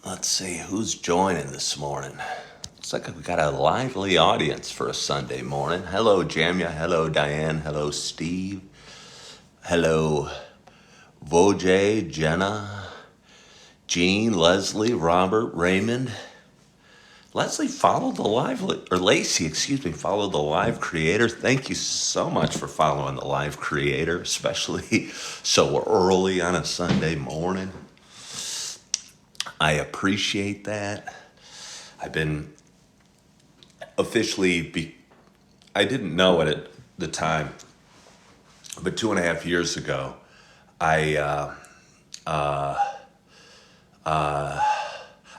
Let's see who's joining this morning. Looks like we got a lively audience for a Sunday morning. Hello, Jamia. Hello, Diane. Hello, Steve. Hello, Vojay, Jenna, Jean, Leslie, Robert, Raymond. Leslie followed the live, or Lacey, excuse me, followed the live creator. Thank you so much for following the live creator, especially so early on a Sunday morning. I appreciate that. I've been officially, I didn't know it at the time, but 2.5 years ago, I've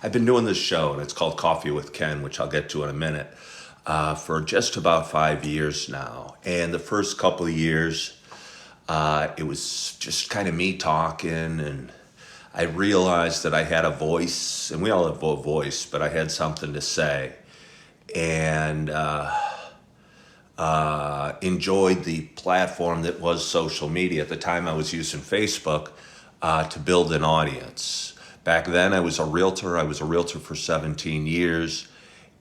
been doing this show, and it's called Coffee with Ken, which I'll get to in a minute, for just about 5 years now. And the first couple of years, it was just kind of me talking, and I realized that I had a voice, and we all have a voice, but I had something to say, and enjoyed the platform that was social media. At the time, I was using Facebook to build an audience. Back then, I was a realtor. I was a realtor for 17 years,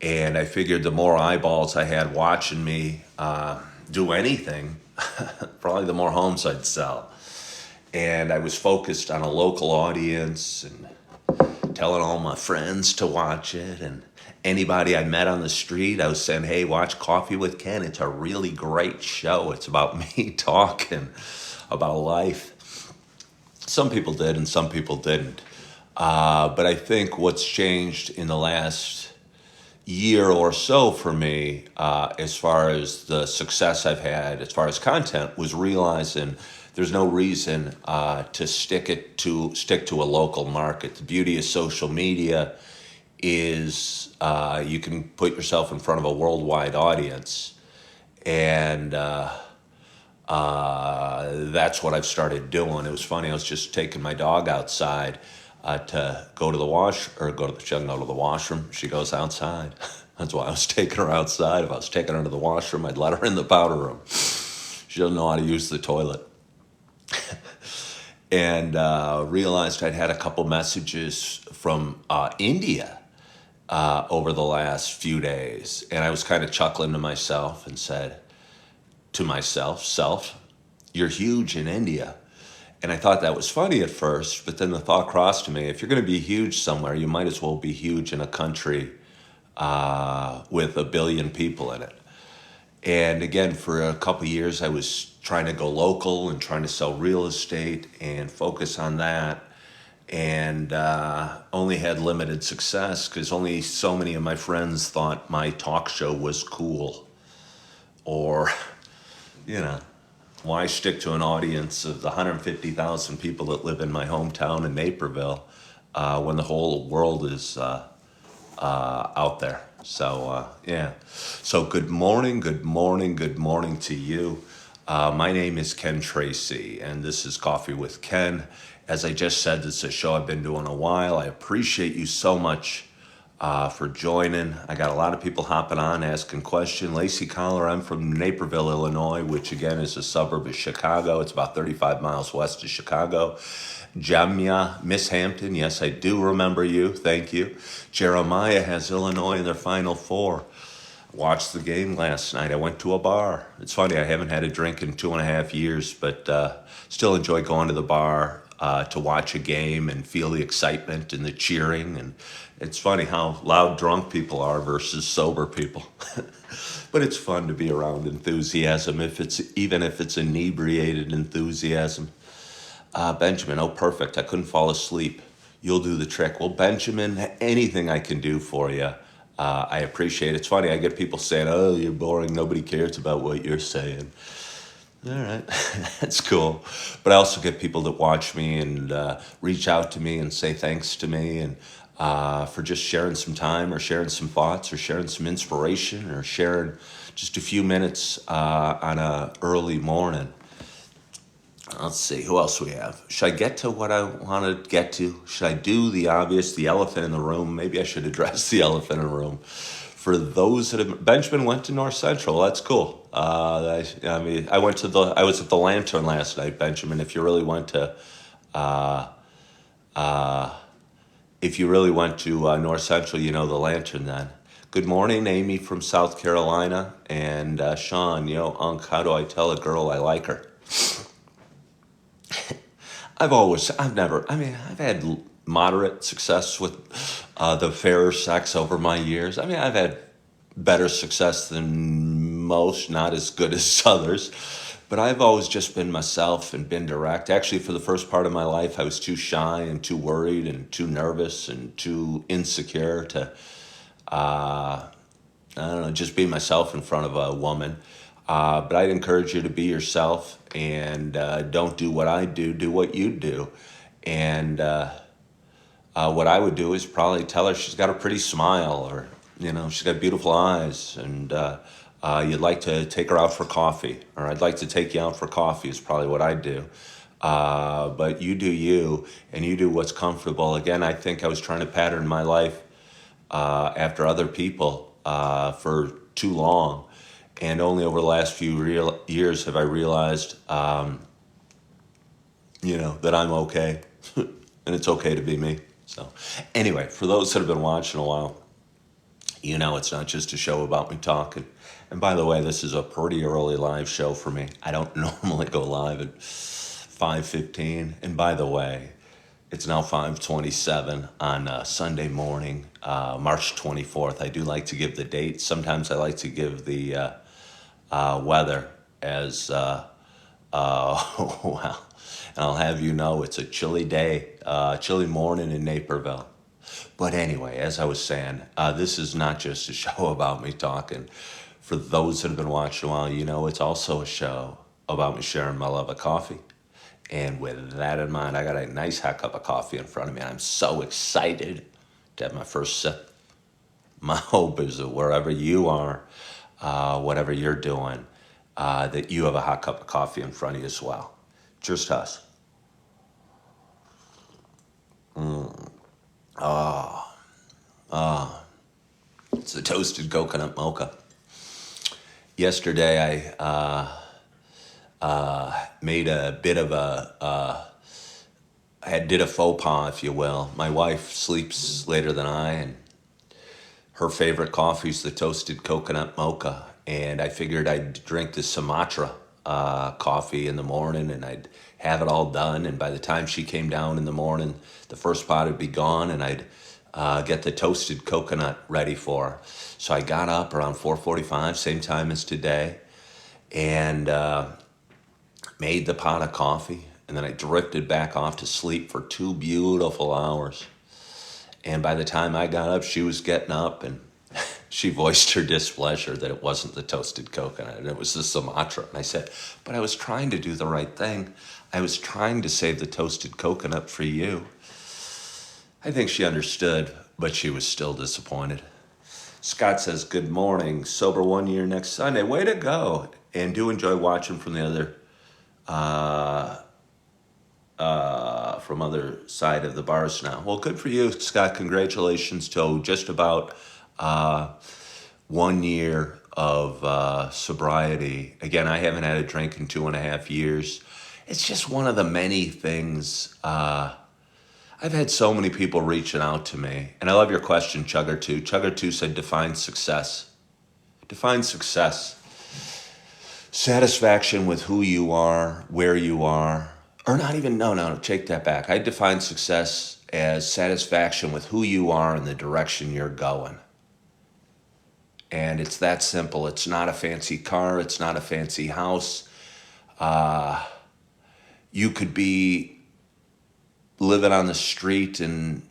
and I figured the more eyeballs I had watching me do anything, probably the more homes I'd sell. And I was focused on a local audience and telling all my friends to watch it. And anybody I met on the street, I was saying, hey, watch Coffee with Ken. It's a really great show. It's about me talking about life. Some people did and some people didn't. But I think what's changed in the last year or so for me, as far as the success I've had, as far as content, was realizing there's no reason to stick to a local market. The beauty of social media is you can put yourself in front of a worldwide audience, and that's what I've started doing. It was funny. I was just taking my dog outside to go to the she doesn't go to the washroom. She goes outside. That's why I was taking her outside. If I was taking her to the washroom, I'd let her in the powder room. She doesn't know how to use the toilet. And realized I'd had a couple messages from India over the last few days. And I was kind of chuckling to myself and said to myself, you're huge in India. And I thought that was funny at first, but then the thought crossed to me, if you're going to be huge somewhere, you might as well be huge in a country with 1 billion people in it. And again, for a couple of years, I was trying to go local and trying to sell real estate and focus on that. And only had limited success because only so many of my friends thought my talk show was cool. Or, why stick to an audience of the 150,000 people that live in my hometown in Naperville when the whole world is out there? So, So good morning to you. My name is Ken Tracy, and this is Coffee with Ken. As I just said, this is a show I've been doing a while. I appreciate you so much for joining. I got a lot of people hopping on, asking questions. Lacey Collar, I'm from Naperville, Illinois, which again is a suburb of Chicago. It's about 35 miles west of Chicago. Jamia, Miss Hampton, yes, I do remember you. Thank you. Jeremiah has Illinois in their Final Four. Watched the game last night. I went to a bar. It's funny, I haven't had a drink in 2.5 years, but still enjoy going to the bar to watch a game and feel the excitement and the cheering. And it's funny how loud drunk people are versus sober people. But it's fun to be around enthusiasm, even if it's inebriated enthusiasm. Benjamin, oh, perfect. I couldn't fall asleep. You'll do the trick. Well, Benjamin, anything I can do for you, I appreciate it. It's funny, I get people saying, oh, you're boring. Nobody cares about what you're saying. All right, that's cool. But I also get people that watch me and reach out to me and say thanks to me and for just sharing some time or sharing some thoughts or sharing some inspiration or sharing just a few minutes on a early morning. Let's see, who else we have? Should I get to what I want to get to? Should I do the obvious, the elephant in the room? Maybe I should address the elephant in the room. For those that have, Benjamin went to North Central. That's cool. I was at the Lantern last night, Benjamin. If you really went to North Central, you know the Lantern then. Good morning, Amy from South Carolina. And Sean, Unc, how do I tell a girl I like her? I've had moderate success with the fairer sex over my years. I've had better success than most, not as good as others. But I've always just been myself and been direct. Actually, for the first part of my life, I was too shy and too worried and too nervous and too insecure to, I don't know, just be myself in front of a woman. But I'd encourage you to be yourself and don't do what I do, do what you do. And what I would do is probably tell her she's got a pretty smile or, she's got beautiful eyes and you'd like to take her out for coffee or I'd like to take you out for coffee is probably what I'd do. But you do you and you do what's comfortable. Again, I think I was trying to pattern my life after other people for too long. And only over the last few years have I realized, that I'm okay. And it's okay to be me. So anyway, for those that have been watching a while, it's not just a show about me talking. And by the way, this is a pretty early live show for me. I don't normally go live at 5:15. And by the way, it's now 5:27 on Sunday morning, March 24th. I do like to give the date. Sometimes I like to give the weather as, well, and I'll have you know it's a chilly day, chilly morning in Naperville. But anyway, as I was saying, this is not just a show about me talking. For those that have been watching a while, it's also a show about me sharing my love of coffee. And with that in mind, I got a nice hot cup of coffee in front of me. And I'm so excited to have my first sip. My hope is that wherever you are, whatever you're doing, that you have a hot cup of coffee in front of you as well. Cheers to us. It's a toasted coconut mocha. Yesterday, I made a bit of did a faux pas, if you will. My wife sleeps later than I, and her favorite coffee is the toasted coconut mocha. And I figured I'd drink the Sumatra coffee in the morning and I'd have it all done. And by the time she came down in the morning, the first pot would be gone and I'd get the toasted coconut ready for her. So I got up around 4:45, same time as today, and made the pot of coffee. And then I drifted back off to sleep for 2 beautiful hours. And by the time I got up, she was getting up and she voiced her displeasure that it wasn't the toasted coconut and it was the Sumatra. And I said, but I was trying to do the right thing. I was trying to save the toasted coconut for you. I think she understood, but she was still disappointed. Scott says, good morning. Sober 1 year next Sunday. Way to go. And do enjoy watching from the other side of the bars now. Well, good for you, Scott. Congratulations to just about 1 year of sobriety. Again, I haven't had a drink in 2.5 years. It's just one of the many things. I've had so many people reaching out to me. And I love your question, Chugger2. Chugger2 said, define success. Define success. Satisfaction with who you are, where you are, or not even, no, take that back. I define success as satisfaction with who you are and the direction you're going. And it's that simple. It's not a fancy car. It's not a fancy house. You could be living on the street and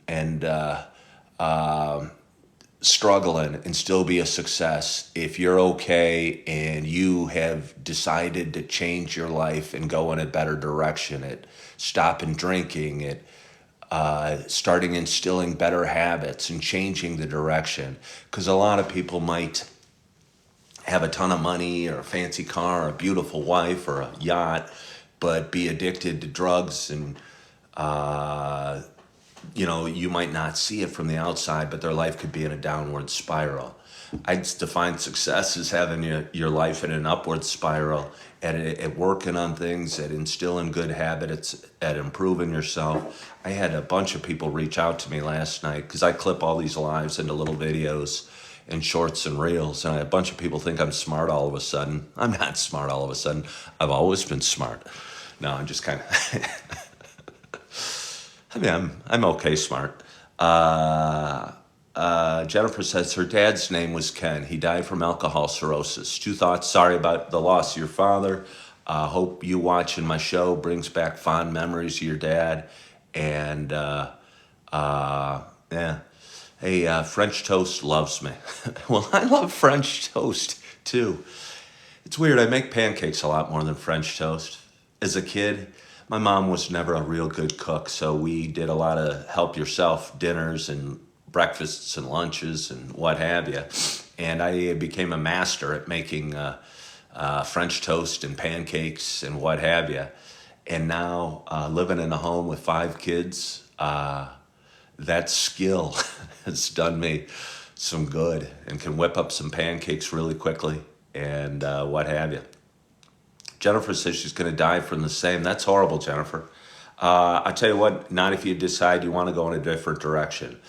struggling and still be a success if you're okay and you have decided to change your life and go in a better direction. At stopping drinking, at starting instilling better habits and changing the direction. Because a lot of people might have a ton of money or a fancy car or a beautiful wife or a yacht, but be addicted to drugs and you might not see it from the outside, but their life could be in a downward spiral. I define success as having your life in an upward spiral, at working on things, at instilling good habits, at improving yourself. I had a bunch of people reach out to me last night because I clip all these lives into little videos and shorts and reels, and a bunch of people think I'm smart all of a sudden. I'm not smart all of a sudden. I've always been smart. No, I'm just kind of... I mean, I'm okay smart. Jennifer says her dad's name was Ken. He died from alcohol cirrhosis. 2 thoughts. Sorry about the loss of your father. Hope you watching my show brings back fond memories of your dad. And yeah. Hey, French toast loves me. Well, I love French toast too. It's weird. I make pancakes a lot more than French toast. As a kid, my mom was never a real good cook, so we did a lot of help yourself dinners and breakfasts and lunches and what have you. And I became a master at making French toast and pancakes and what have you. And now living in a home with 5 kids, that skill has done me some good and can whip up some pancakes really quickly and what have you. Jennifer says she's going to die from the same. That's horrible, Jennifer. I tell you what, not if you decide you want to go in a different direction.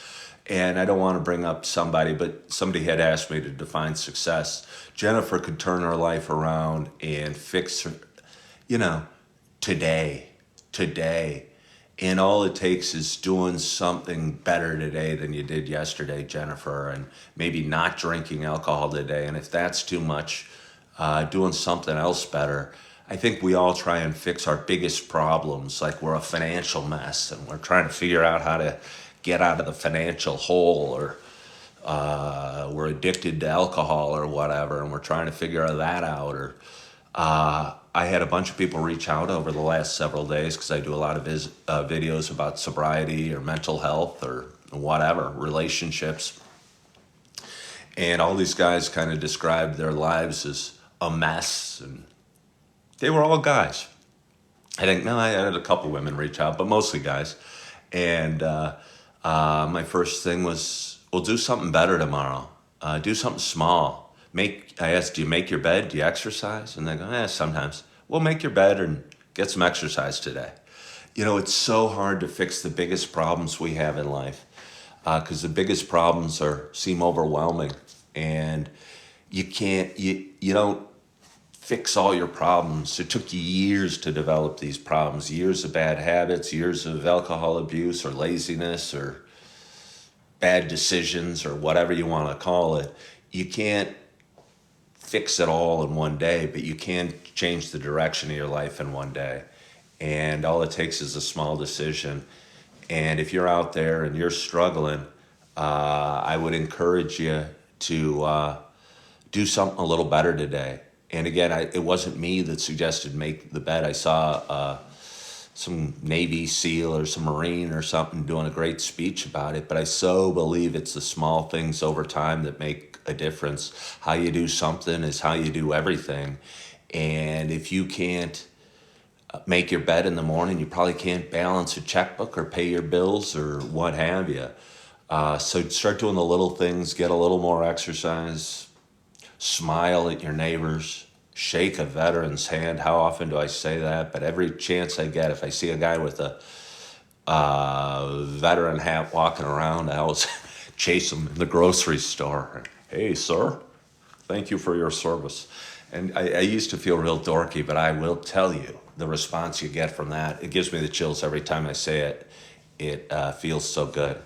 And I don't want to bring up somebody, but somebody had asked me to define success. Jennifer could turn her life around and fix her, today. And all it takes is doing something better today than you did yesterday, Jennifer, and maybe not drinking alcohol today. And if that's too much, doing something else better. I think we all try and fix our biggest problems, like we're a financial mess and we're trying to figure out how to get out of the financial hole, or we're addicted to alcohol or whatever, and we're trying to figure that out. Or I had a bunch of people reach out over the last several days because I do a lot of videos about sobriety or mental health or whatever, relationships. And all these guys kind of described their lives as a mess, and they were all guys. I had a couple women reach out, but mostly guys. And my first thing was, well, do something better tomorrow. Do something small. I asked, do you make your bed? Do you exercise? And they go, sometimes. Well, make your bed and get some exercise today. It's so hard to fix the biggest problems we have in life, because the biggest problems seem overwhelming, and you don't fix all your problems. It took you years to develop these problems, years of bad habits, years of alcohol abuse or laziness or bad decisions or whatever you want to call it. You can't fix it all in one day, but you can change the direction of your life in one day. And all it takes is a small decision. And if you're out there and you're struggling, I would encourage you to do something a little better today. And again, it wasn't me that suggested make the bed. I saw some Navy SEAL or some Marine or something doing a great speech about it. But I so believe it's the small things over time that make a difference. How you do something is how you do everything. And if you can't make your bed in the morning, you probably can't balance a checkbook or pay your bills or what have you. So start doing the little things, get a little more exercise, smile at your neighbors, shake a veteran's hand. How often do I say that? But every chance I get, if I see a guy with a veteran hat walking around, I always chase him in the grocery store. Hey, sir, Thank you for your service. And I used to feel real dorky, but I will tell you the response you get from that, it gives me the chills every time I say it. It feels so good.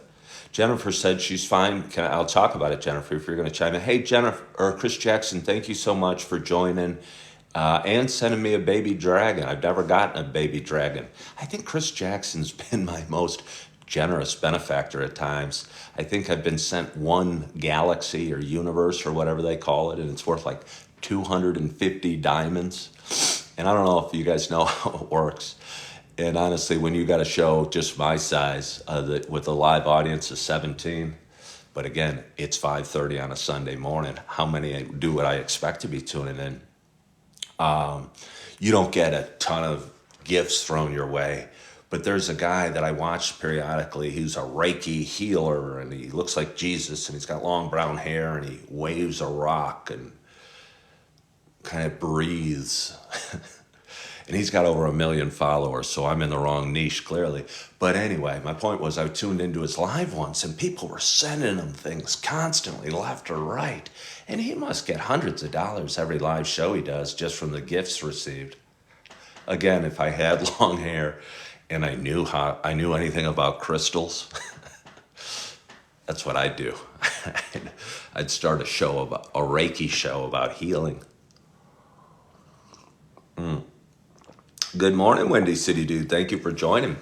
Jennifer said she's fine. I'll talk about it, Jennifer, if you're going to chime in. Hey, Jennifer, or Chris Jackson, thank you so much for joining and sending me a baby dragon. I've never gotten a baby dragon. I think Chris Jackson's been my most generous benefactor at times. I think I've been sent one galaxy or universe or whatever they call it, and it's worth like 250 diamonds. And I don't know if you guys know how it works. And honestly, when you got a show just my size with a live audience of 17, but again, it's 5:30 on a Sunday morning. How many do what I expect to be tuning in? You don't get a ton of gifts thrown your way. But there's a guy that I watch periodically. He's a Reiki healer, and he looks like Jesus, and he's got long brown hair, and he waves a rock and kind of breathes. And he's got over 1 million followers, so I'm in the wrong niche, clearly. But anyway, my point was I tuned into his live once, and people were sending him things constantly, left or right. And he must get hundreds of dollars every live show he does just from the gifts received. Again, if I had long hair and I knew anything about crystals, that's what I'd do. I'd start a Reiki show about healing. Good morning, Windy City Dude. Thank you for joining.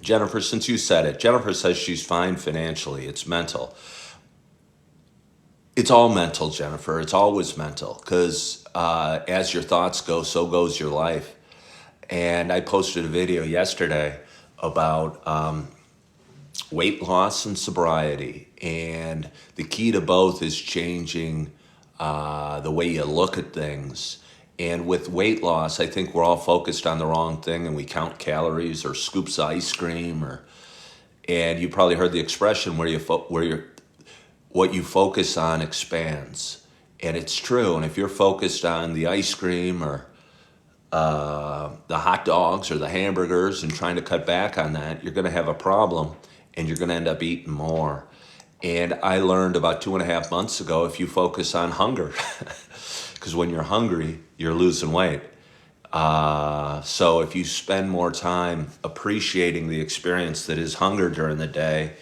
Jennifer, since you said it, Jennifer says she's fine financially. It's mental. It's all mental, Jennifer. It's always mental, because as your thoughts go, so goes your life. And I posted a video yesterday about weight loss and sobriety. And the key to both is changing the way you look at things. And with weight loss, I think we're all focused on the wrong thing, and we count calories or scoops of ice cream, and you probably heard the expression what you focus on expands. And it's true. And if you're focused on the ice cream or the hot dogs or the hamburgers and trying to cut back on that, you're going to have a problem, and you're going to end up eating more. And I learned about 2.5 months ago, if you focus on hunger, because when you're hungry, you're losing weight. So if you spend more time appreciating the experience that is hunger during the day,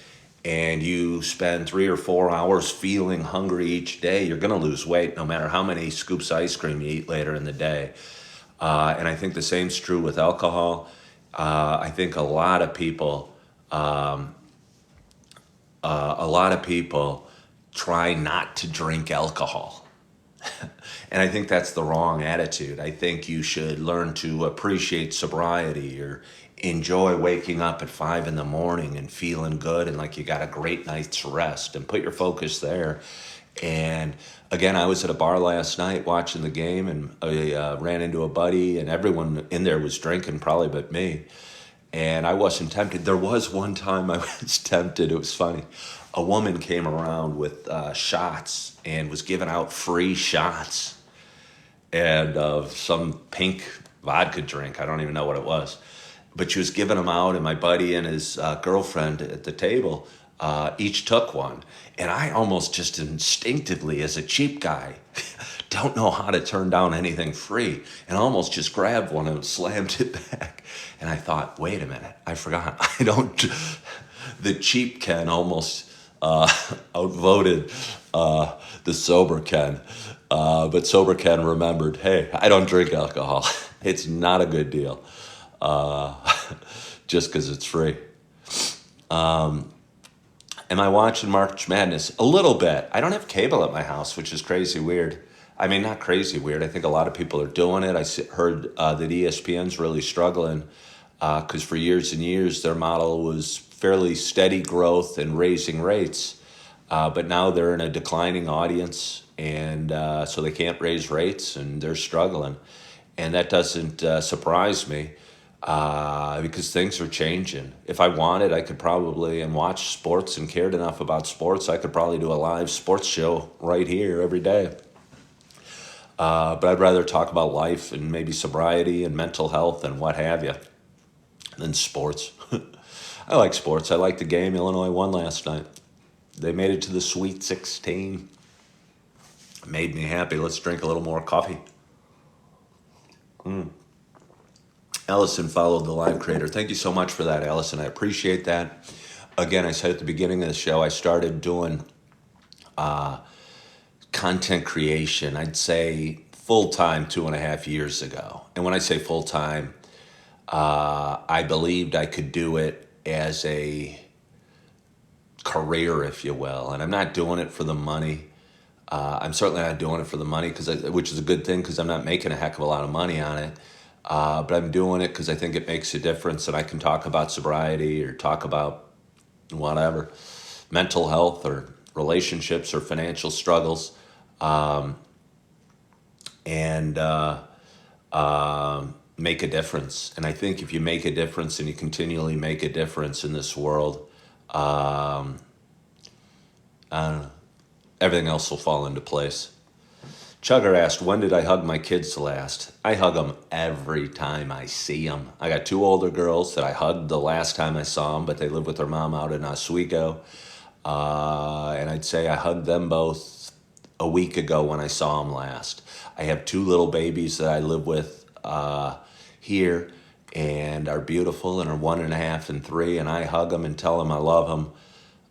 and you spend 3 or 4 hours feeling hungry each day, you're going to lose weight no matter how many scoops of ice cream you eat later in the day. And I think the same's true with alcohol. I think a lot of people try not to drink alcohol. And I think that's the wrong attitude. I think you should learn to appreciate sobriety, or enjoy waking up at 5 in the morning and feeling good and like you got a great night's rest, and put your focus there. And again, I was at a bar last night watching the game, and I ran into a buddy, and everyone in there was drinking, probably but me. And I wasn't tempted. There was one time I was tempted. It was funny. A woman came around with shots and was giving out free shots, and some pink vodka drink. I don't even know what it was. But she was giving them out, and my buddy and his girlfriend at the table each took one. And I almost just instinctively, as a cheap guy, don't know how to turn down anything free, and almost just grabbed one and slammed it back. And I thought, wait a minute, I forgot. I don't. The cheap Ken almost outvoted the sober Ken. But sober Ken remembered, hey, I don't drink alcohol. It's not a good deal. Just because it's free. Am I watching March Madness? A little bit. I don't have cable at my house, which is crazy weird. I mean, not crazy weird. I think a lot of people are doing it. I heard that ESPN's really struggling because for years and years, their model was fairly steady growth and raising rates. But now they're in a declining audience, and so they can't raise rates, and they're struggling. And that doesn't surprise me. Because things are changing. If I wanted, I could probably, and watch sports and cared enough about sports, I could probably do a live sports show right here every day. But I'd rather talk about life and maybe sobriety and mental health and what have you than sports. I like sports. I like the game. Illinois won last night. They made it to the Sweet 16. Made me happy. Let's drink a little more coffee. Allison followed the live creator. Thank you so much for that, Allison. I appreciate that. Again, I said at the beginning of the show, I started doing content creation, I'd say full time 2.5 years ago. And when I say full time, I believed I could do it as a career, if you will. And I'm not doing it for the money. I'm certainly not doing it for the money, which is a good thing because I'm not making a heck of a lot of money on it. But I'm doing it because I think it makes a difference, and I can talk about sobriety or talk about whatever, mental health or relationships or financial struggles, and make a difference. And I think if you make a difference and you continually make a difference in this world, I don't know, everything else will fall into place. Chugger asked, when did I hug my kids last? I hug them every time I see them. I got two older girls that I hugged the last time I saw them, but they live with their mom out in Oswego. And I'd say I hugged them both a week ago when I saw them last. I have two little babies that I live with here and are beautiful and are 1.5 and 3, and I hug them and tell them I love them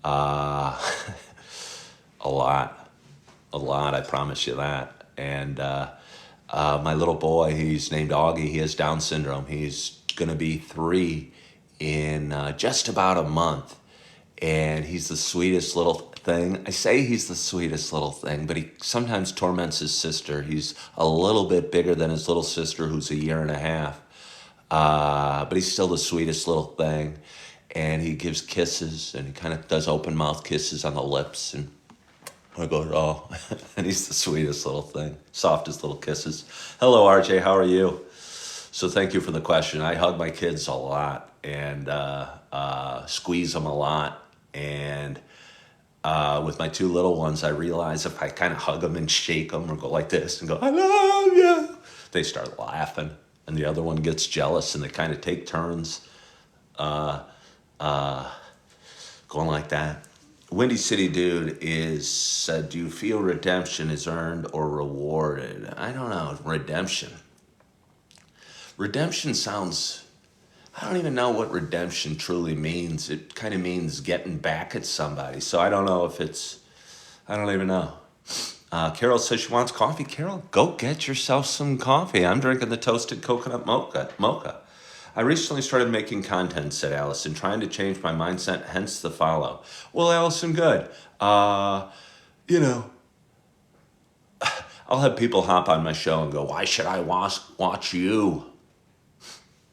a lot. A lot, I promise you that. And my little boy, he's named Augie. He has Down syndrome. He's going to be 3 in just about a month. And he's the sweetest little thing. I say he's the sweetest little thing, but he sometimes torments his sister. He's a little bit bigger than his little sister, who's 1.5 years. But he's still the sweetest little thing. And he gives kisses, and he kind of does open mouth kisses on the lips. And I go, oh, and he's the sweetest little thing, softest little kisses. Hello, RJ, how are you? So thank you for the question. I hug my kids a lot and squeeze them a lot. And with my two little ones, I realize if I kind of hug them and shake them or go like this and go, I love you, they start laughing. And the other one gets jealous, and they kind of take turns going like that. Windy City Dude said, do you feel redemption is earned or rewarded? I don't know. Redemption. Redemption sounds, I don't even know what redemption truly means. It kind of means getting back at somebody. So I don't know if I don't even know. Carol says she wants coffee. Carol, go get yourself some coffee. I'm drinking the toasted coconut mocha. I recently started making content, said Allison, trying to change my mindset, hence the follow. Well, Allison, good. I'll have people hop on my show and go, why should I watch you?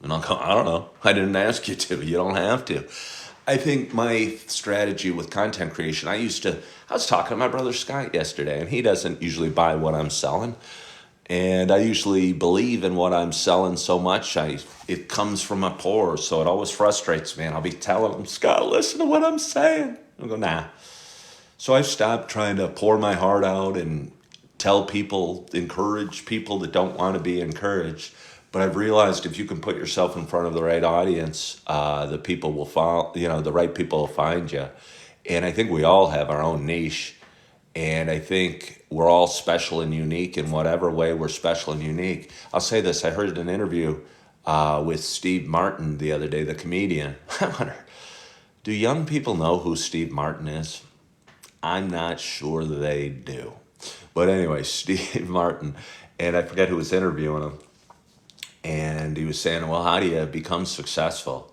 And I'll go, I don't know. I didn't ask you to. You don't have to. I think my strategy with content creation, I was talking to my brother Scott yesterday, and he doesn't usually buy what I'm selling. And I usually believe in what I'm selling so much, it comes from my pores, so it always frustrates me. And I'll be telling him, Scott, listen to what I'm saying. I'll go, nah. So I've stopped trying to pour my heart out and tell people, encourage people that don't want to be encouraged. But I've realized if you can put yourself in front of the right audience, the people will follow, the right people will find you. And I think we all have our own niche. And I think we're all special and unique in whatever way we're special and unique. I'll say this. I heard an interview with Steve Martin the other day, the comedian. I wonder, do young people know who Steve Martin is? I'm not sure they do. But anyway, Steve Martin, and I forget who was interviewing him. And he was saying, well, how do you become successful?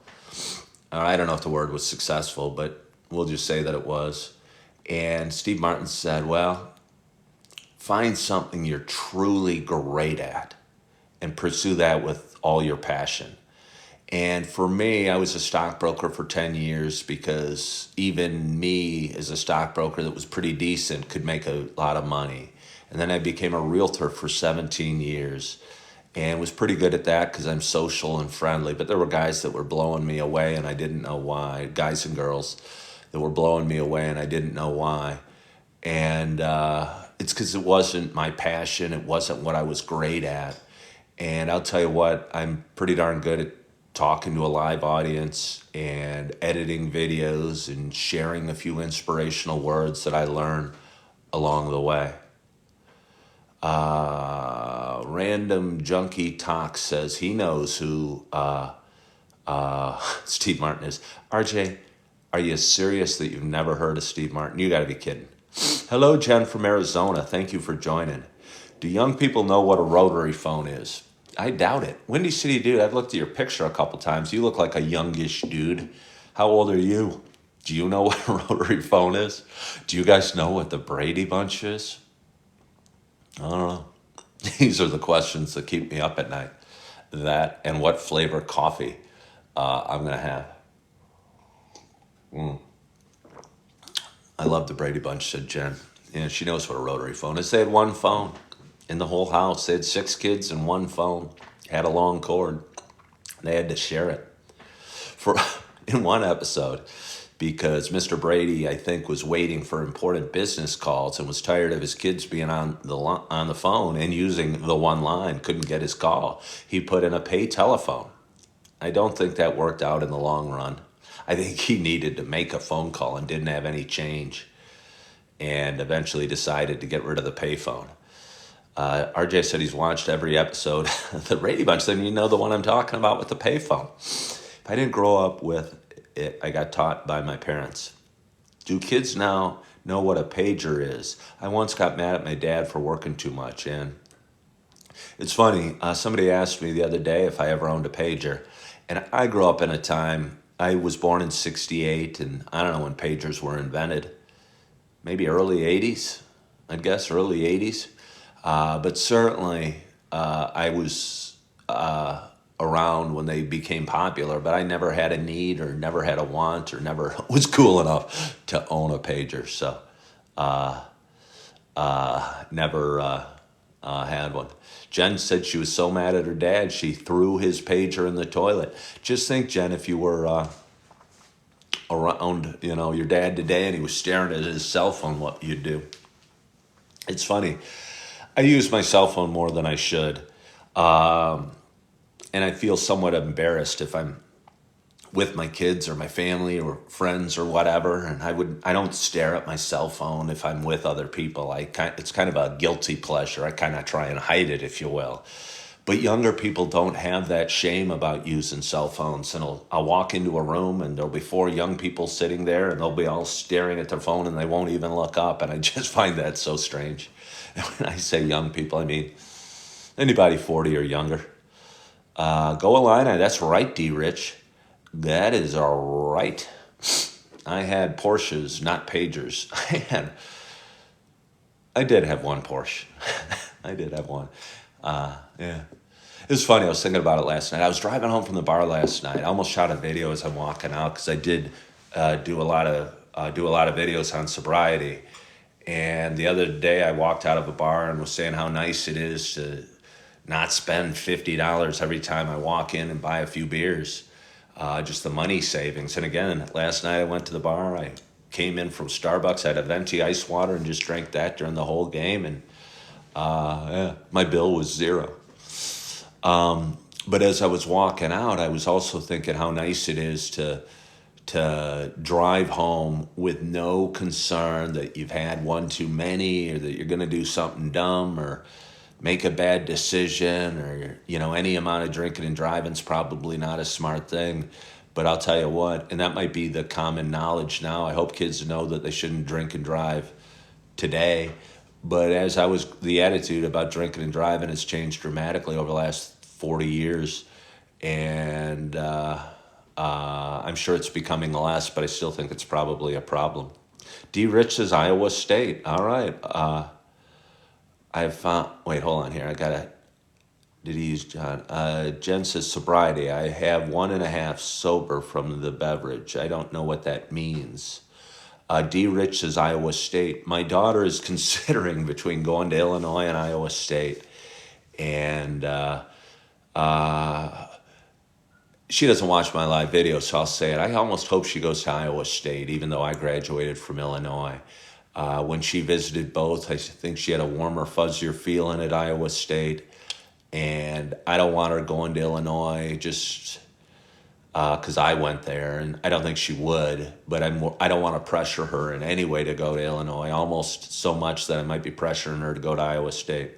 I don't know if the word was successful, but we'll just say that it was. And Steve Martin said, well, find something you're truly great at and pursue that with all your passion. And for me, I was a stockbroker for 10 years because even me as a stockbroker that was pretty decent could make a lot of money. And then I became a realtor for 17 years and was pretty good at that because I'm social and friendly. But there were guys that were blowing me away and I didn't know why, guys and girls that were blowing me away and I didn't know why. And it's because it wasn't my passion. It wasn't what I was great at. And I'll tell you what, I'm pretty darn good at talking to a live audience and editing videos and sharing a few inspirational words that I learned along the way. Random Junkie Talk says he knows who Steve Martin is. RJ, are you serious that you've never heard of Steve Martin? You got to be kidding. Hello, Jen from Arizona. Thank you for joining. Do young people know what a rotary phone is? I doubt it. Windy City dude, I've looked at your picture a couple times. You look like a youngish dude. How old are you? Do you know what a rotary phone is? Do you guys know what the Brady Bunch is? I don't know. These are the questions that keep me up at night. That and what flavor coffee I'm going to have. I love the Brady Bunch, said Jen. Yeah, she knows what a rotary phone is. They had one phone in the whole house. They had 6 kids and one phone. Had a long cord. They had to share it for in one episode because Mr. Brady, I think, was waiting for important business calls and was tired of his kids being on the phone and using the one line. Couldn't get his call. He put in a pay telephone. I don't think that worked out in the long run. I think he needed to make a phone call and didn't have any change and eventually decided to get rid of the payphone. RJ said he's watched every episode of the Brady Bunch. Then you know the one I'm talking about with the payphone. If I didn't grow up with it, I got taught by my parents. Do kids now know what a pager is? I once got mad at my dad for working too much. And it's funny, somebody asked me the other day if I ever owned a pager. And I grew up in a time, I was born in 68, and I don't know when pagers were invented. Maybe early 80s, I'd guess, early 80s. But certainly I was around when they became popular, but I never had a need or never had a want or never was cool enough to own a pager. So never had one. Jen said she was so mad at her dad, she threw his pager in the toilet. Just think, Jen, if you were around, your dad today and he was staring at his cell phone, what you'd do. It's funny. I use my cell phone more than I should. And I feel somewhat embarrassed if I'm with my kids or my family or friends or whatever. And I don't stare at my cell phone if I'm with other people. It's kind of a guilty pleasure. I kind of try and hide it, if you will. But younger people don't have that shame about using cell phones. And I'll walk into a room and there'll be 4 young people sitting there and they'll be all staring at their phone and they won't even look up. And I just find that so strange. And when I say young people, I mean anybody 40 or younger. Go Illini, that's right, D. Rich. That is all right. I had Porsches, not pagers. I did have one Porsche. I did have one. Yeah. It was funny. I was thinking about it last night. I was driving home from the bar last night. I almost shot a video as I'm walking out because I did do a lot of videos on sobriety. And the other day I walked out of a bar and was saying how nice it is to not spend $50 every time I walk in and buy a few beers. Just the money savings. And again, last night I went to the bar. I came in from Starbucks, had a venti ice water and just drank that during the whole game. And my bill was $0. But as I was walking out, I was also thinking how nice it is to drive home with no concern that you've had one too many or that you're going to do something dumb or make a bad decision or, any amount of drinking and driving is probably not a smart thing. But I'll tell you what, and that might be the common knowledge now. I hope kids know that they shouldn't drink and drive today. But the attitude about drinking and driving has changed dramatically over the last 40 years. And I'm sure it's becoming less, but I still think it's probably a problem. D. Rich says Iowa State. All right. I've found, wait, hold on here. Did he use John? Jen says sobriety. I have 1.5 sober from the beverage. I don't know what that means. D. Rich says Iowa State. My daughter is considering between going to Illinois and Iowa State. And she doesn't watch my live videos, so I'll say it. I almost hope she goes to Iowa State, even though I graduated from Illinois. When she visited both, I think she had a warmer, fuzzier feeling at Iowa State. And I don't want her going to Illinois just because I went there, and I don't think she would. But I don't want to pressure her in any way to go to Illinois, almost so much that I might be pressuring her to go to Iowa State.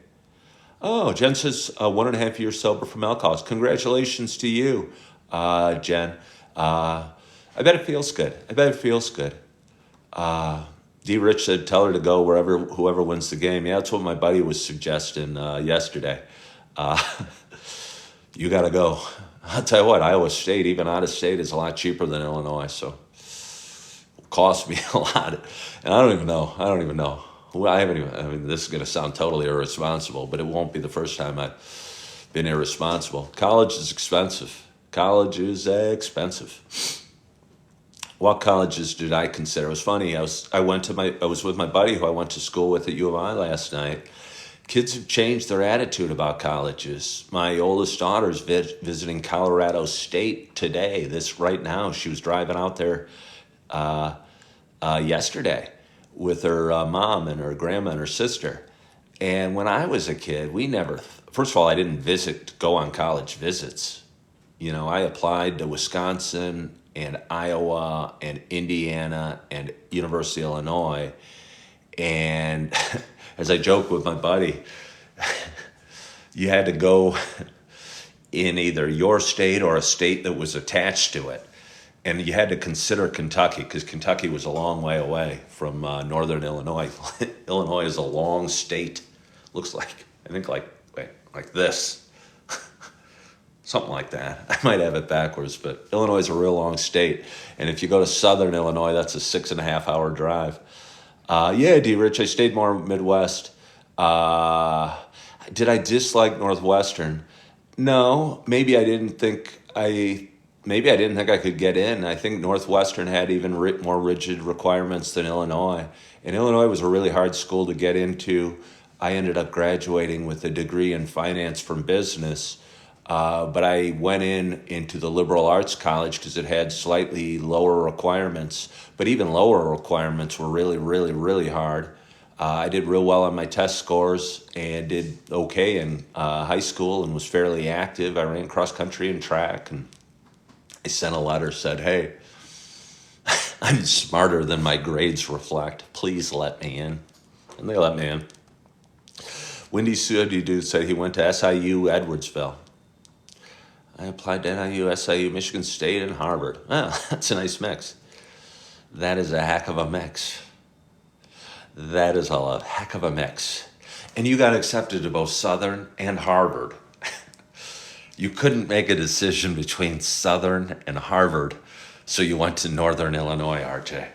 Oh, Jen says 1.5 years sober from alcohol. Congratulations to you, Jen. I bet it feels good. I bet it feels good. D. Rich said, "Tell her to go wherever whoever wins the game." Yeah, that's what my buddy was suggesting yesterday. Uh, you got to go. I'll tell you what, Iowa State, even out of state, is a lot cheaper than Illinois, so it cost me a lot. And I don't even know. I don't even know. Well, I haven't even. I mean, this is going to sound totally irresponsible, but it won't be the first time I've been irresponsible. College is expensive. College is expensive. What colleges did I consider? It was funny. I was with my buddy who I went to school with at U of I last night. Kids have changed their attitude about colleges. My oldest daughter's visiting Colorado State today. This right now, she was driving out there yesterday with her mom and her grandma and her sister. And when I was a kid, we never. First of all, I didn't go on college visits. I applied to Wisconsin and Iowa and Indiana and University of Illinois. And as I joke with my buddy, you had to go in either your state or a state that was attached to it. And you had to consider Kentucky because Kentucky was a long way away from northern Illinois. Illinois is a long state. Looks like, I think like this. Something like that. I might have it backwards, but Illinois is a real long state. And if you go to southern Illinois, that's a 6.5 hour drive. Yeah, D. Rich, I stayed more Midwest. Did I dislike Northwestern? No, maybe I didn't think I could get in. I think Northwestern had even more rigid requirements than Illinois. And Illinois was a really hard school to get into. I ended up graduating with a degree in finance from business. But I went into the liberal arts college because it had slightly lower requirements, but even lower requirements were really, really, really hard. I did real well on my test scores and did okay in high school and was fairly active. I ran cross country and track, and I sent a letter, said, "Hey, I'm smarter than my grades reflect. Please let me in." And they let me in. Windy Dude said he went to SIU Edwardsville. I applied to NIU, SIU, Michigan State, and Harvard. Well, that's a nice mix. That is a heck of a mix. That is a heck of a mix. And you got accepted to both Southern and Harvard. You couldn't make a decision between Southern and Harvard, so you went to Northern Illinois, RJ.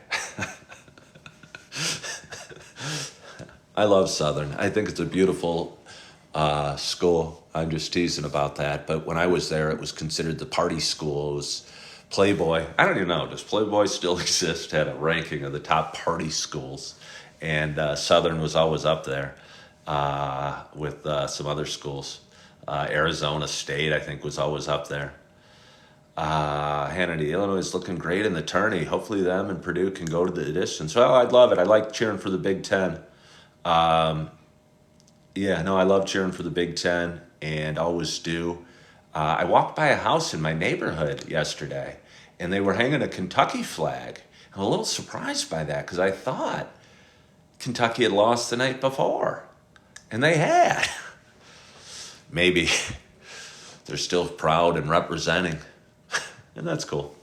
I love Southern. I think it's a beautiful school. I'm just teasing about that. But when I was there, it was considered the party school. It was Playboy. I don't even know. Does Playboy still exist? Had a ranking of the top party schools. And Southern was always up there with some other schools. Arizona State, I think, was always up there. Hannity, Illinois is looking great in the tourney. Hopefully them and Purdue can go to the distance. Well, I'd love it. I like cheering for the Big Ten. I love cheering for the Big Ten and always do. I walked by a house in my neighborhood yesterday, and they were hanging a Kentucky flag. I'm a little surprised by that because I thought Kentucky had lost the night before, and they had. Maybe they're still proud and representing, and that's cool.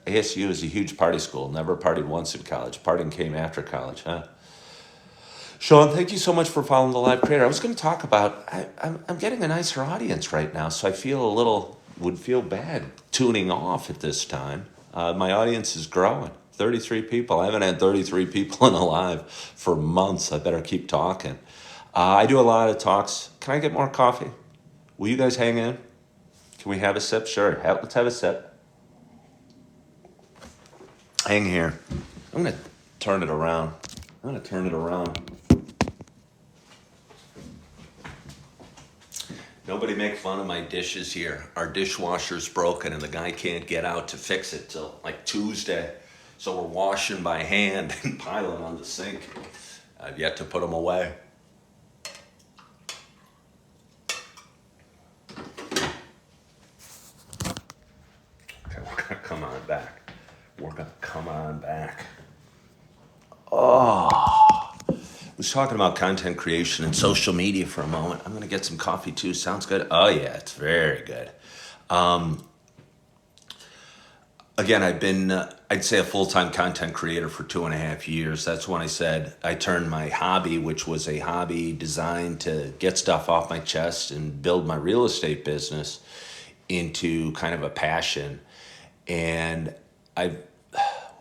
ASU is a huge party school. Never partied once in college. Partying came after college, huh? Sean, thank you so much for following the live creator. I was going to talk about, I'm getting a nicer audience right now, so would feel bad tuning off at this time. My audience is growing. 33 people. I haven't had 33 people in a live for months. I better keep talking. I do a lot of talks. Can I get more coffee? Will you guys hang in? Can we have a sip? Sure. Let's have a sip. Hang here. I'm going to turn it around. Nobody make fun of my dishes here. Our dishwasher's broken and the guy can't get out to fix it till like Tuesday. So we're washing by hand and piling on the sink. I've yet to put them away. Okay, we're gonna come on back. Oh, it was talking about content creation and social media for a moment. I'm going to get some coffee too. Sounds good. Oh yeah, it's very good. Um, Again, I've been, I'd say, a full-time content creator for 2.5 years. That's when I said I turned my hobby, which was a hobby designed to get stuff off my chest and build my real estate business, into kind of a passion. And I,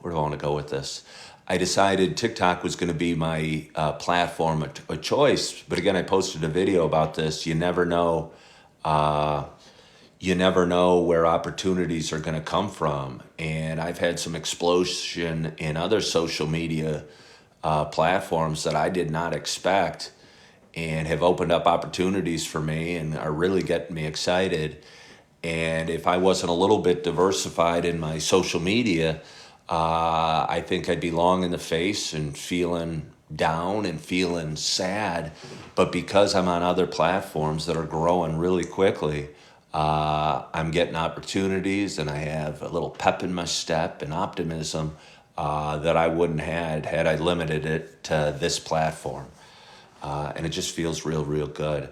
where do I want to go with this? I decided TikTok was going to be my platform, a choice. But again, I posted a video about this. You never know where opportunities are going to come from. And I've had some explosion in other social media platforms that I did not expect, and have opened up opportunities for me and are really getting me excited. And if I wasn't a little bit diversified in my social media, I think I'd be long in the face and feeling down and feeling sad. But because I'm on other platforms that are growing really quickly, I'm getting opportunities, and I have a little pep in my step and optimism that I wouldn't had I limited it to this platform. And it just feels real, real good.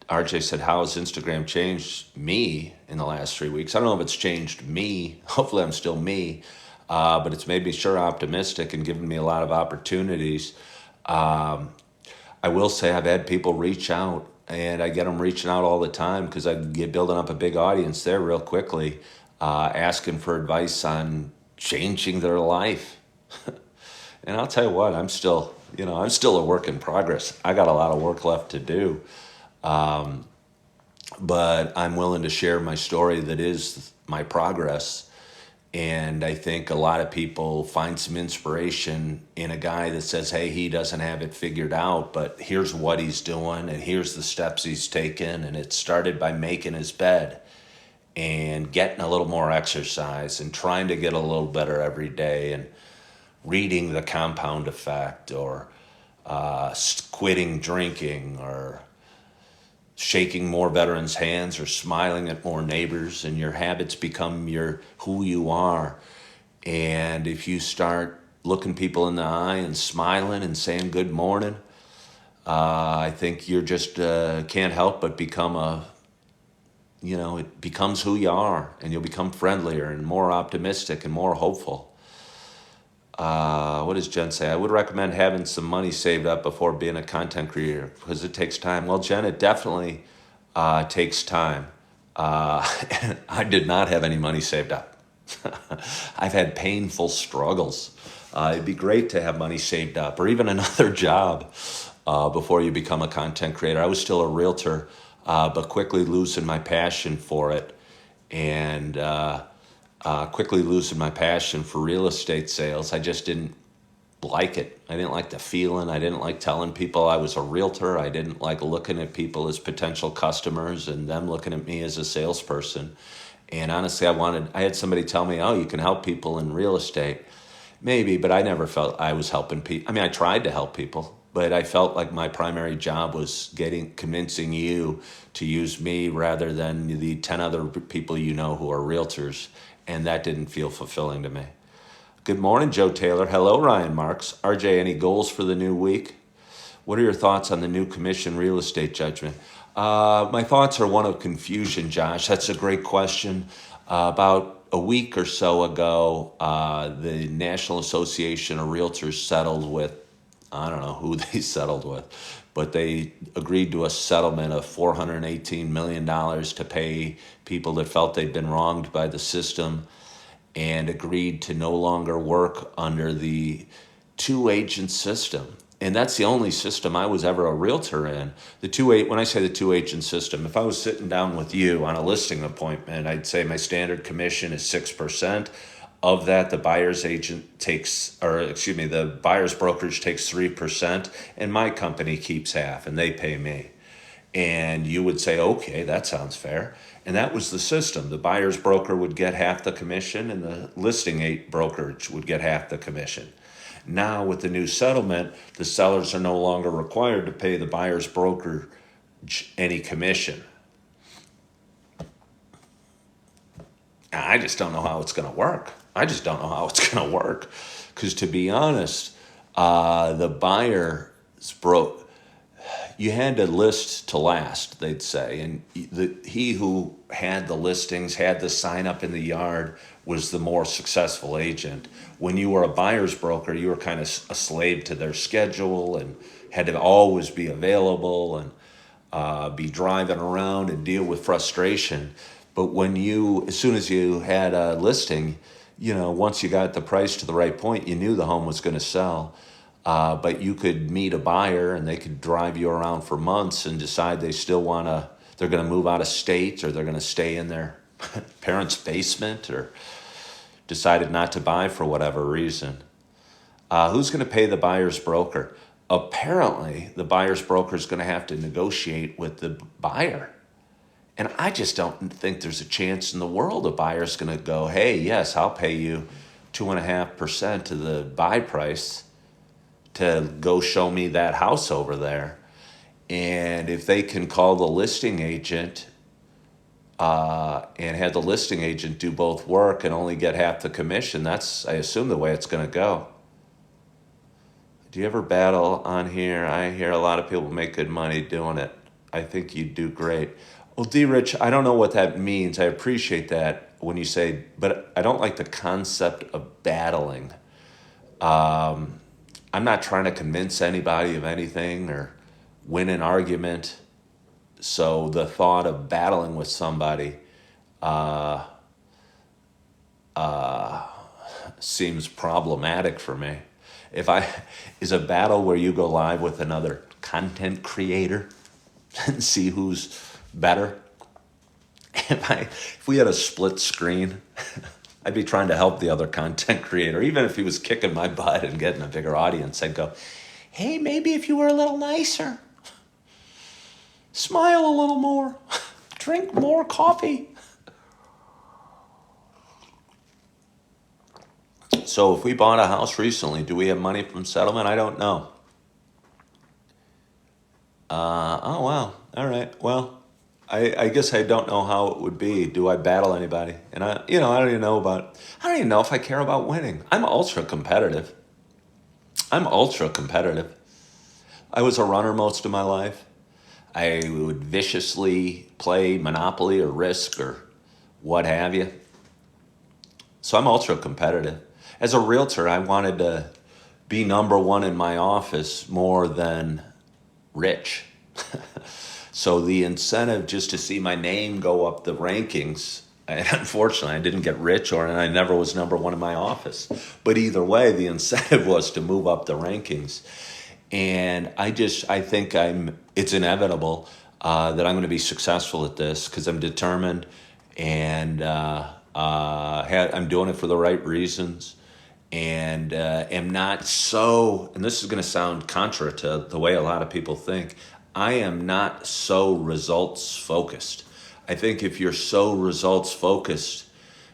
RJ said, how has Instagram changed me in the last 3 weeks? I don't know if it's changed me. Hopefully I'm still me. But it's made me sure optimistic and given me a lot of opportunities. Um, I will say I've had people reach out, and I get them reaching out all the time because I get building up a big audience there real quickly, asking for advice on changing their life. And I'll tell you what, I'm still a work in progress. I got a lot of work left to do. But I'm willing to share my story that is my progress. And I think a lot of people find some inspiration in a guy that says, hey, he doesn't have it figured out, but here's what he's doing and here's the steps he's taken. And it started by making his bed and getting a little more exercise and trying to get a little better every day, and reading The Compound Effect, or quitting drinking, or shaking more veterans' hands, or smiling at more neighbors, and your habits become who you are. And if you start looking people in the eye and smiling and saying good morning, I think you're just can't help but it becomes who you are, and you'll become friendlier and more optimistic and more hopeful. What does Jen say? I would recommend having some money saved up before being a content creator because it takes time. Well, Jen, it definitely takes time. I did not have any money saved up. I've had painful struggles. It'd be great to have money saved up, or even another job before you become a content creator. I was still a realtor, but quickly losing my passion for it, and quickly losing my passion for real estate sales. I just didn't like it. I didn't like the feeling. I didn't like telling people I was a realtor. I didn't like looking at people as potential customers and them looking at me as a salesperson. And honestly, I had somebody tell me, oh, you can help people in real estate. Maybe, but I never felt I was helping people. I mean, I tried to help people, but I felt like my primary job was convincing you to use me rather than the 10 other people who are realtors. And that didn't feel fulfilling to me. Good morning, Joe Taylor. Hello, Ryan Marks. RJ, any goals for the new week? What are your thoughts on the new commission real estate judgment? My thoughts are one of confusion, Josh. That's a great question. About a week or so ago, the National Association of Realtors settled with, I don't know who they settled with, but they agreed to a settlement of $418 million to pay people that felt they'd been wronged by the system, and agreed to no longer work under the two-agent system. And that's the only system I was ever a realtor in. When I say the two-agent system, if I was sitting down with you on a listing appointment, I'd say my standard commission is 6%. Of that, the buyer's the buyer's brokerage takes 3%, and my company keeps half, and they pay me. And you would say, okay, that sounds fair. And that was the system. The buyer's broker would get half the commission, and the listing brokerage would get half the commission. Now, with the new settlement, the sellers are no longer required to pay the buyer's broker any commission. I just don't know how it's going to work. Because to be honest, The buyer's broke. You had to list to last, they'd say, and he who had the listings, had the sign up in the yard, was the more successful agent. When you were a buyer's broker, you were kind of a slave to their schedule and had to always be available and be driving around and deal with frustration. But as soon as you had a listing, once you got the price to the right point, you knew the home was going to sell. But you could meet a buyer and they could drive you around for months and decide they're going to move out of state, or they're going to stay in their parents' basement, or decided not to buy for whatever reason. Who's going to pay the buyer's broker? Apparently, the buyer's broker is going to have to negotiate with the buyer. And I just don't think there's a chance in the world a buyer's going to go, hey, yes, I'll pay you 2.5% of the buy price to go show me that house over there. And if they can call the listing agent and have the listing agent do both work and only get half the commission, that's, I assume, the way it's going to go. Do you ever battle on here? I hear a lot of people make good money doing it. I think you do great. Well, D. Rich, I don't know what that means. I appreciate that when you say, but I don't like the concept of battling. I'm not trying to convince anybody of anything or win an argument. So the thought of battling with somebody seems problematic for me. Is a battle where you go live with another content creator and see who's better? If we had a split screen, I'd be trying to help the other content creator. Even if he was kicking my butt and getting a bigger audience, I'd go, hey, maybe if you were a little nicer, smile a little more, drink more coffee. So if we bought a house recently, do we have money from settlement? I don't know. Oh, wow. All right. Well, I guess I don't know how it would be. Do I battle anybody? And I don't even know if I care about winning. I'm ultra competitive. I was a runner most of my life. I would viciously play Monopoly or Risk or what have you. So I'm ultra competitive. As a realtor, I wanted to be number one in my office more than rich. So the incentive just to see my name go up the rankings, and unfortunately I didn't get rich, and I never was number one in my office. But either way, the incentive was to move up the rankings. And I think it's inevitable that I'm going to be successful at this because I'm determined, and I'm doing it for the right reasons, and am not so, and this is going to sound contra to the way a lot of people think, I am not so results focused. I think if you're so results focused,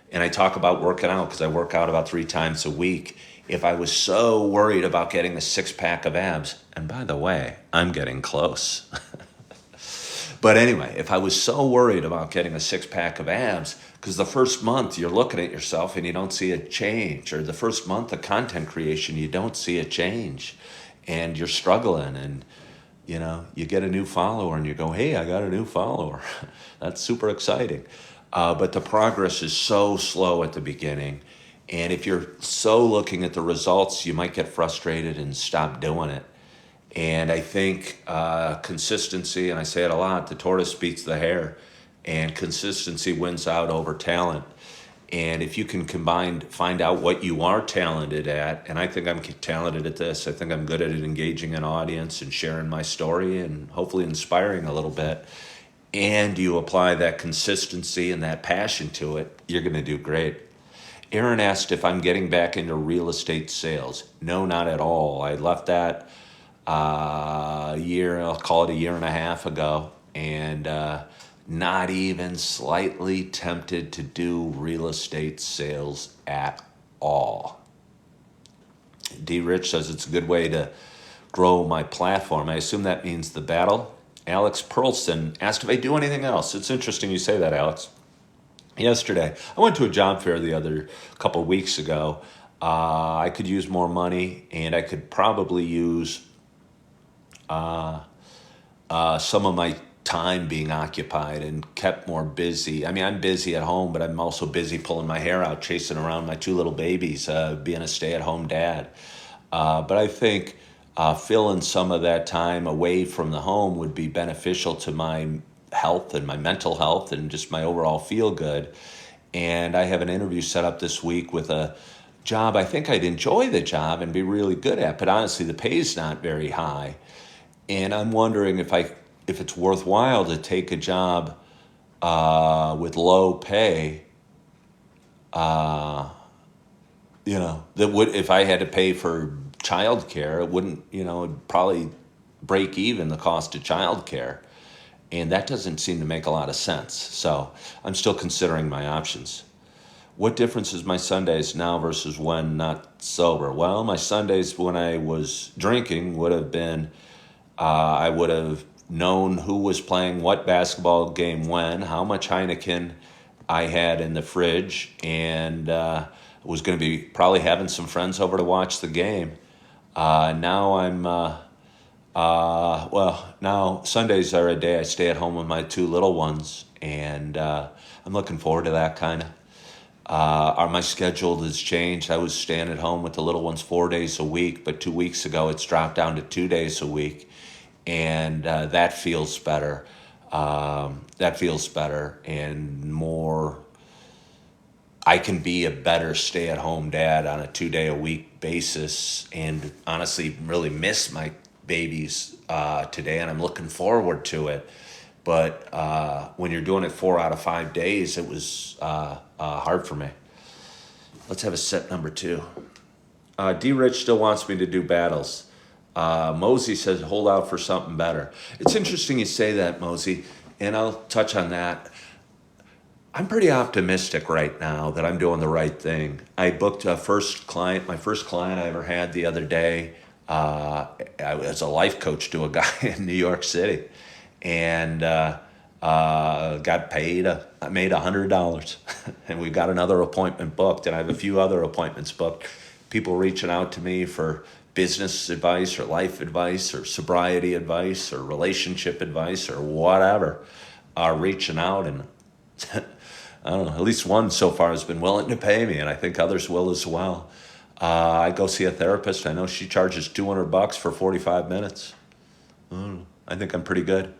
and I talk about working out because I work out about 3 times a week, if I was so worried about getting a 6-pack of abs, and by the way, I'm getting close. But anyway, if I was so worried about getting a 6-pack of abs, because the first month you're looking at yourself and you don't see a change, or the first month of content creation, you don't see a change, and you're struggling, and you get a new follower and you go, hey, I got a new follower. That's super exciting. But the progress is so slow at the beginning. And if you're so looking at the results, you might get frustrated and stop doing it. And I think consistency, and I say it a lot, the tortoise beats the hare, and consistency wins out over talent. And if you can find out what you are talented at, and I think I'm talented at this. I think I'm good at it, engaging an audience and sharing my story and hopefully inspiring a little bit. And you apply that consistency and that passion to it, you're going to do great. Aaron asked if I'm getting back into real estate sales. No, not at all. I left that I'll call it a year and a half ago, and not even slightly tempted to do real estate sales at all. D. Rich says it's a good way to grow my platform. I assume that means the battle. Alex Perlson asked if I do anything else. It's interesting you say that, Alex. Yesterday, I went to a job fair a couple of weeks ago, I could use more money, and I could probably use some of my time being occupied and kept more busy. I mean, I'm busy at home, but I'm also busy pulling my hair out, chasing around my two little babies, being a stay-at-home dad. But I think filling some of that time away from the home would be beneficial to my health and my mental health and just my overall feel good. And I have an interview set up this week with a job. I think I'd enjoy the job and be really good at, but honestly, the pay is not very high. And I'm wondering if it's worthwhile to take a job with low pay, that would, if I had to pay for childcare, it wouldn't, it'd probably break even the cost of childcare. And that doesn't seem to make a lot of sense. So I'm still considering my options. What difference is my Sundays now versus when not sober? Well, my Sundays when I was drinking would have been, I would have known who was playing what basketball game when, how much Heineken I had in the fridge, and was going to be probably having some friends over to watch the game. Now now Sundays are a day I stay at home with my two little ones, and I'm looking forward to that kind of. My schedule has changed. I was staying at home with the little ones 4 days a week, but 2 weeks ago it's dropped down to 2 days a week, and that feels better. That feels better and more. I can be a better stay-at-home dad on a 2-day-a-week basis, and honestly, really miss my babies today, and I'm looking forward to it. But when you're doing it 4 out of 5 days, it was hard for me. Let's have a set number 2. D. Rich still wants me to do battles. Mosey says, hold out for something better. It's interesting you say that, Mosey, and I'll touch on that. I'm pretty optimistic right now that I'm doing the right thing. I booked my first client I ever had the other day. I was a life coach to a guy in New York City, and got paid. I made $100, and we've got another appointment booked, and I have a few other appointments booked. People reaching out to me for business advice or life advice or sobriety advice or relationship advice or whatever are reaching out, and I don't know, at least one so far has been willing to pay me, and I think others will as well. I go see a therapist. I know she charges $200 for 45 minutes. I think I'm pretty good.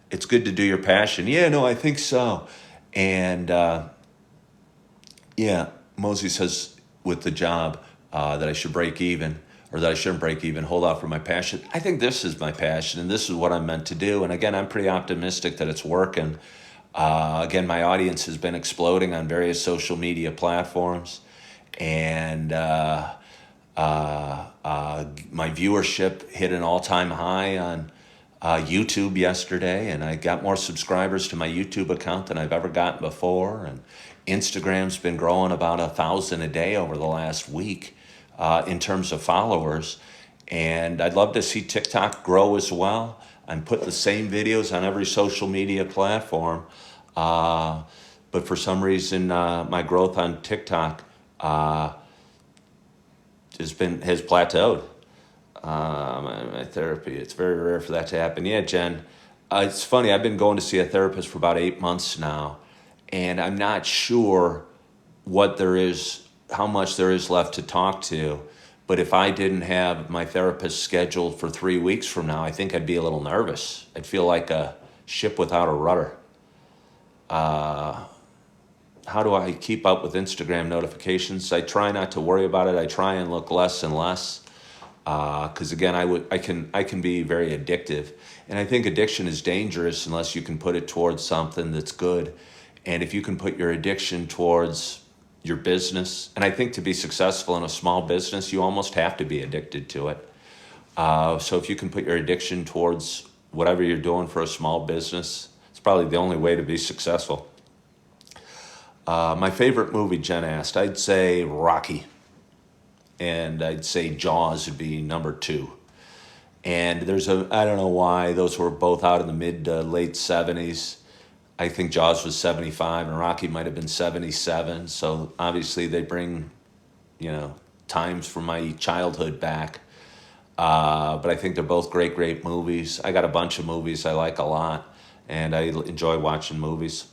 It's good to do your passion. Yeah, no, I think so. And Mosey says with the job that I should break even, or that I shouldn't break even, hold out for my passion. I think this is my passion, and this is what I'm meant to do. And again, I'm pretty optimistic that it's working. Again, my audience has been exploding on various social media platforms, and my viewership hit an all-time high on YouTube yesterday, and I got more subscribers to my YouTube account than I've ever gotten before, and Instagram's been growing about 1,000 a day over the last week in terms of followers, and I'd love to see TikTok grow as well. I'm putting the same videos on every social media platform, but for some reason my growth on TikTok has plateaued. My therapy, it's very rare for that to happen. Yeah, Jen, it's funny, I've been going to see a therapist for about 8 months now, and I'm not sure how much there is left to talk to. But if I didn't have my therapist scheduled for 3 weeks from now, I think I'd be a little nervous. I'd feel like a ship without a rudder. How do I keep up with Instagram notifications? I try not to worry about it. I try and look less and less. Because again, I can be very addictive, and I think addiction is dangerous unless you can put it towards something that's good. And if you can put your addiction towards your business, and I think to be successful in a small business, you almost have to be addicted to it. So if you can put your addiction towards whatever you're doing for a small business, it's probably the only way to be successful. My favorite movie, Jen asked, I'd say Rocky. And I'd say Jaws would be number 2. And I don't know why, those were both out in the mid to late 70s. I think Jaws was 75 and Rocky might have been 77. So obviously they bring, times from my childhood back. But I think they're both great, great movies. I got a bunch of movies I like a lot, and I enjoy watching movies.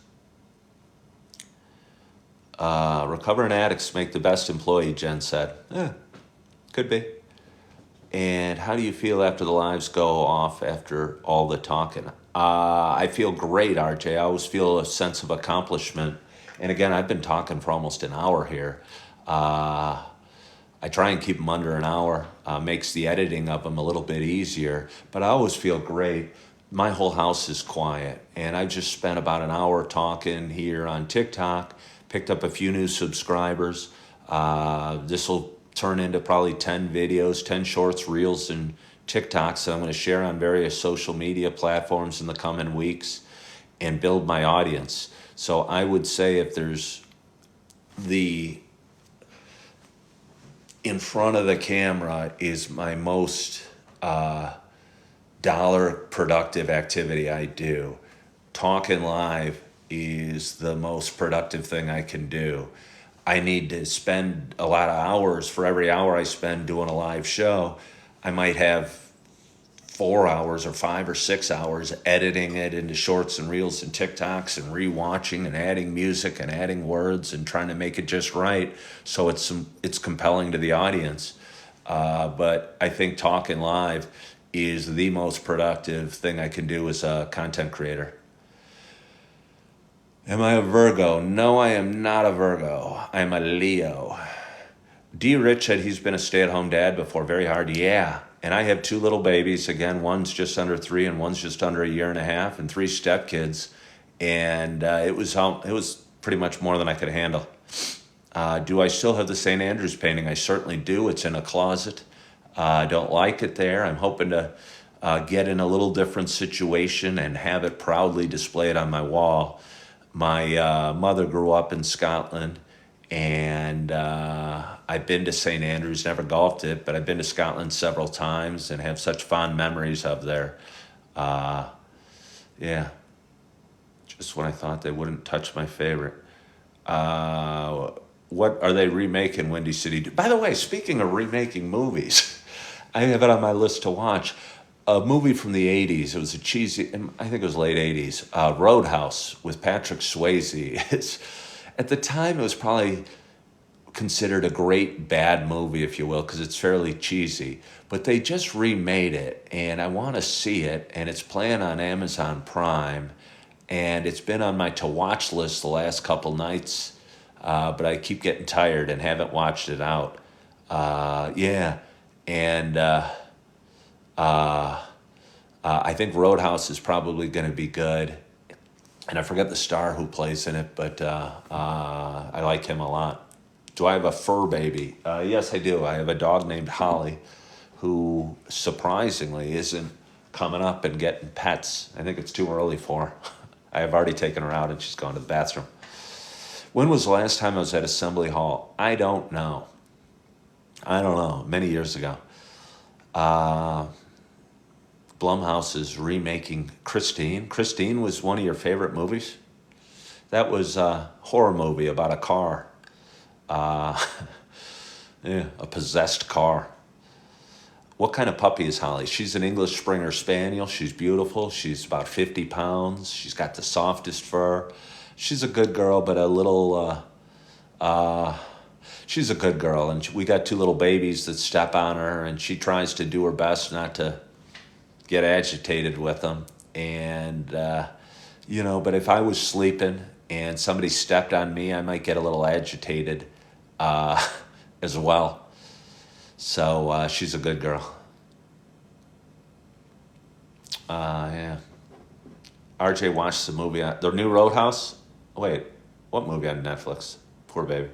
Recovering addicts make the best employee, Jen said. Could be. And how do you feel after the lives go off after all the talking? I feel great, RJ. I always feel a sense of accomplishment. And again, I've been talking for almost an hour here. I try and keep them under an hour. Makes the editing of them a little bit easier. But I always feel great. My whole house is quiet. And I just spent about an hour talking here on TikTok. Picked up a few new subscribers. This will turn into probably 10 videos, 10 shorts, reels, and TikToks that I'm going to share on various social media platforms in the coming weeks and build my audience. So I would say if there's the in front of the camera is my most dollar productive activity I do. Talking live is the most productive thing I can do. I need to spend a lot of hours. For every hour I spend doing a live show, I might have 4 hours or 5 or 6 hours editing it into shorts and reels and TikToks and rewatching and adding music and adding words and trying to make it just right so it's compelling to the audience. But I think talking live is the most productive thing I can do as a content creator. Am I a Virgo? No, I am not a Virgo. I'm a Leo. D. Rich said he's been a stay-at-home dad before. Very hard. Yeah. And I have 2 little babies. Again, one's just under 3 and one's just under a year and a half, and 3 stepkids. And it was pretty much more than I could handle. Do I still have the St. Andrews painting? I certainly do. It's in a closet. I don't like it there. I'm hoping to get in a little different situation and have it proudly displayed on my wall. My mother grew up in Scotland, and I've been to St. Andrews, never golfed it, but I've been to Scotland several times and have such fond memories of there. Yeah, just when I thought they wouldn't touch my favorite. What are they remaking Windy City? By the way, speaking of remaking movies, I have it on my list to watch. A movie from the 80s. It was a cheesy, I think it was late 80s, Roadhouse with Patrick Swayze. At the time, it was probably considered a great bad movie, if you will, because it's fairly cheesy. But they just remade it, and I want to see it, and it's playing on Amazon Prime, and it's been on my to-watch list the last couple nights, but I keep getting tired and haven't watched it out. Yeah, and... I think Roadhouse is probably going to be good. And I forget the star who plays in it, but I like him a lot. Do I have a fur baby? Yes, I do. I have a dog named Holly who surprisingly isn't coming up and getting pets. I think it's too early for her. I have already taken her out and she's gone to the bathroom. When was the last time I was at Assembly Hall? I don't know. Many years ago. Blumhouse is remaking Christine. Christine was one of your favorite movies? That was a horror movie about a car. Yeah, a possessed car. What kind of puppy is Holly? She's an English Springer Spaniel. She's beautiful. She's about 50 pounds. She's got the softest fur. She's a good girl, but a little... she's a good girl, and we got 2 little babies that step on her, and she tries to do her best not to get agitated with them. And, but if I was sleeping and somebody stepped on me, I might get a little agitated as well. So she's a good girl. Yeah. RJ watched the movie, the new Roadhouse. Wait, what movie on Netflix? Poor baby.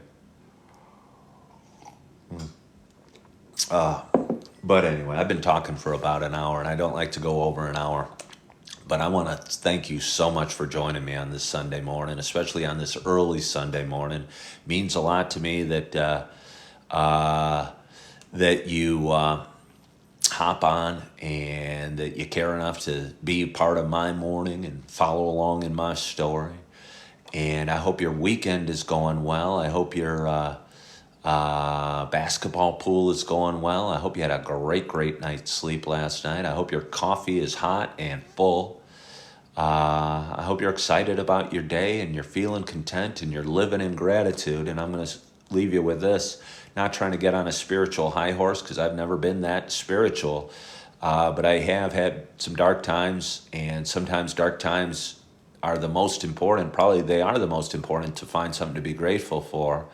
But anyway, I've been talking for about an hour, and I don't like to go over an hour. But I want to thank you so much for joining me on this Sunday morning, especially on this early Sunday morning. It means a lot to me that that you hop on and that you care enough to be part of my morning and follow along in my story. And I hope your weekend is going well. I hope you're Basketball pool is going well. I hope you had a great night's sleep last night. I hope your coffee is hot and full. I hope you're excited about your day and you're feeling content and you're living in gratitude. And I'm going to leave you with this, not trying to get on a spiritual high horse because I've never been that spiritual, but I have had some dark times, and sometimes dark times are the most important. Probably they are the most important to find something to be grateful for.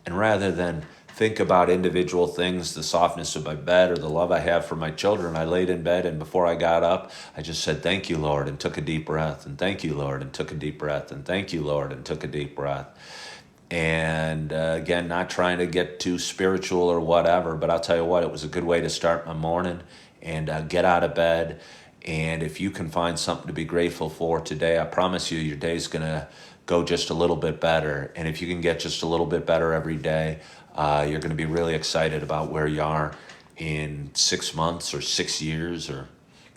And rather than think about individual things, the softness of my bed or the love I have for my children, I laid in bed and before I got up, I just said, thank you, Lord, and took a deep breath, and thank you, Lord, and took a deep breath, and thank you, Lord, and took a deep breath. And again, not trying to get too spiritual or whatever, but I'll tell you what, it was a good way to start my morning and get out of bed. And if you can find something to be grateful for today, I promise you your day's going to go just a little bit better. And if you can get just a little bit better every day, you're going to be really excited about where you are in 6 months or 6 years or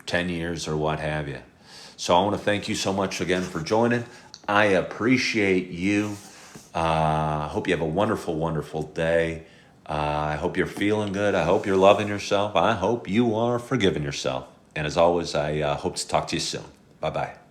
10 years or what have you. So I want to thank you so much again for joining. I appreciate you. I hope you have a wonderful day. I hope you're feeling good. I hope you're loving yourself. I hope you are forgiving yourself. And as always, I hope to talk to you soon. Bye-bye.